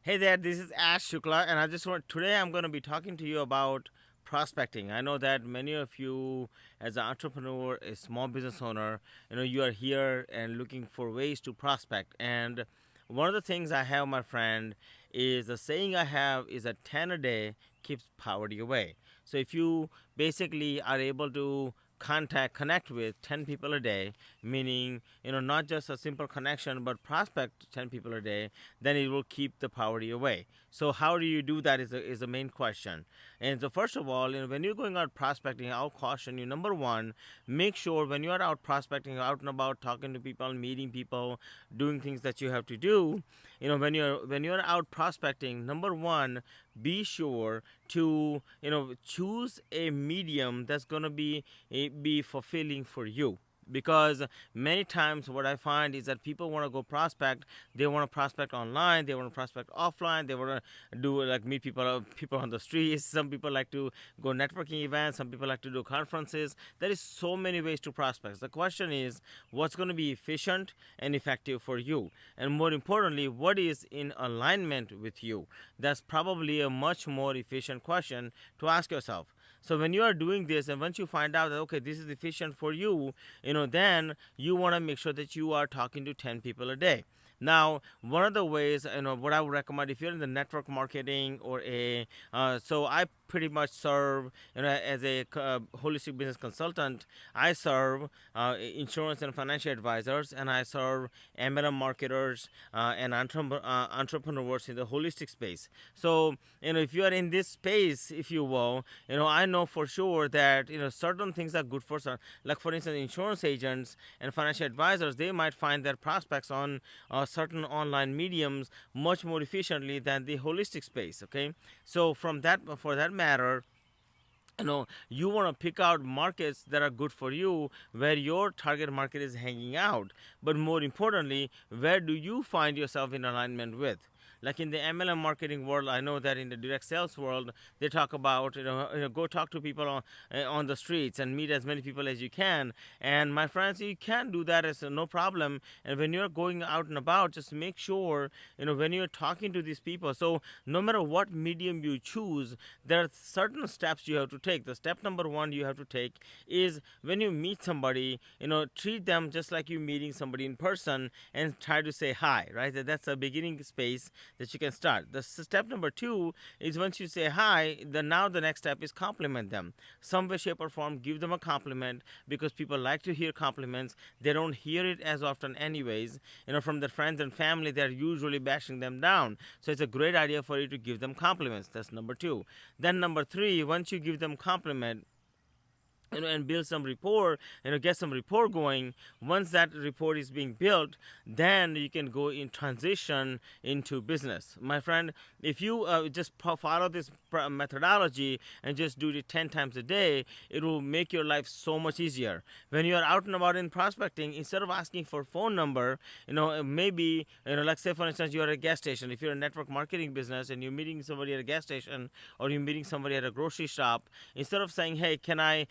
Hey there, this is Ash Shukla, and I just want today I'm going to be talking to you about prospecting. I know that many of you, as an entrepreneur, a small business owner, you are here and looking for ways to prospect. And one of the things I have, my friend, is the saying I have is that 10 a day keeps poverty away. So if you basically are able to connect with 10 people a day, meaning not just a simple connection but prospect 10 people a day, then it will keep the poverty away. So how do you do that is the main question. And so first of all, when you're going out prospecting, I'll caution you, number one, make sure when you are out prospecting, out and about talking to people, meeting people, doing things that you have to do, when you're out prospecting, number one, be sure to choose a medium that's going to be fulfilling for you, because many times what I find is that people want to go prospect. They want to prospect online, they want to prospect offline, they want to do like meet people on the streets. Some people like to go networking events, some people like to do conferences. There is so many ways to prospect. The question is, what's going to be efficient and effective for you, and more importantly, what is in alignment with you? That's probably a much more efficient question to ask yourself. So when you are doing this, and once you find out that okay, this is efficient for you, then you want to make sure that you are talking to 10 people a day. Now, one of the ways, what I would recommend if you're in the network marketing or so I pretty much serve, as a holistic business consultant. I serve insurance and financial advisors, and I serve MLM marketers and entrepreneurs in the holistic space. So, if you are in this space, if you will, I know for sure that certain things are good for some. Like for instance, insurance agents and financial advisors, they might find their prospects on certain online mediums much more efficiently than the holistic space. Okay, so for that matter, you want to pick out markets that are good for you, where your target market is hanging out. But more importantly, where do you find yourself in alignment with? Like in the MLM marketing world, I know that in the direct sales world, they talk about go talk to people on the streets and meet as many people as you can. And my friends, you can do that as no problem. And when you're going out and about, just make sure when you're talking to these people. So no matter what medium you choose, there are certain steps you have to take. The step number one you have to take is, when you meet somebody, treat them just like you meeting somebody in person, and try to say hi, right? That's a beginning space that you can start. The step number two is, once you say hi, now the next step is compliment them. Some way, shape, or form, give them a compliment, because people like to hear compliments. They don't hear it as often anyways. From their friends and family, they're usually bashing them down. So it's a great idea for you to give them compliments. That's number two. Then number three, once you give them compliment, and build some rapport, get some rapport going. Once that rapport is being built, then you can go in transition into business. My friend, if you just follow this methodology and just do it 10 times a day, it will make your life so much easier. When you are out and about in prospecting, instead of asking for phone number, maybe, like say for instance, you're at a gas station. If you're a network marketing business and you're meeting somebody at a gas station, or you're meeting somebody at a grocery shop, instead of saying, hey, can I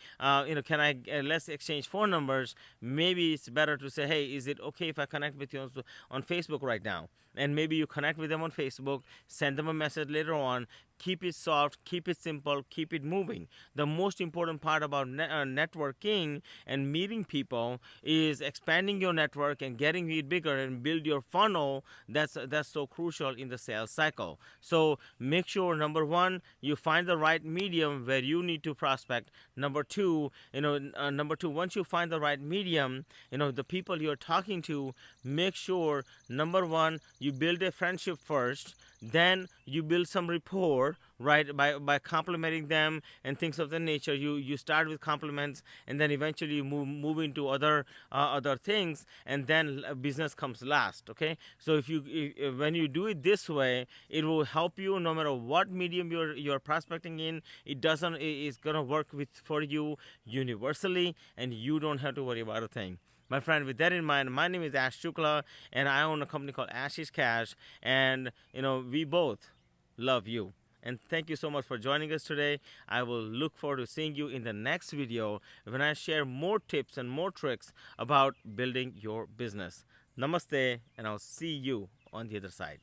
let's exchange phone numbers, maybe it's better to say, hey, is it okay if I connect with you on Facebook right now? And maybe you connect with them on Facebook, send them a message later on. Keep it soft, keep it simple, keep it moving. The most important part about networking and meeting people is expanding your network and getting it bigger and build your funnel. That's so crucial in the sales cycle. So make sure, number one, you find the right medium where you need to prospect. Number two, once you find the right medium, the people you're talking to, make sure, number one, you build a friendship first, then you build some rapport, right, by complimenting them and things of that nature. You start with compliments, and then eventually you move into other things, and then business comes last. Okay, so when you do it this way, it will help you no matter what medium you're prospecting in. It's gonna work for you universally, and you don't have to worry about a thing. My friend, with that in mind, my name is Ash Shukla, and I own a company called Ash's Cash, and we both love you. And thank you so much for joining us today. I will look forward to seeing you in the next video, when I share more tips and more tricks about building your business. Namaste, and I'll see you on the other side.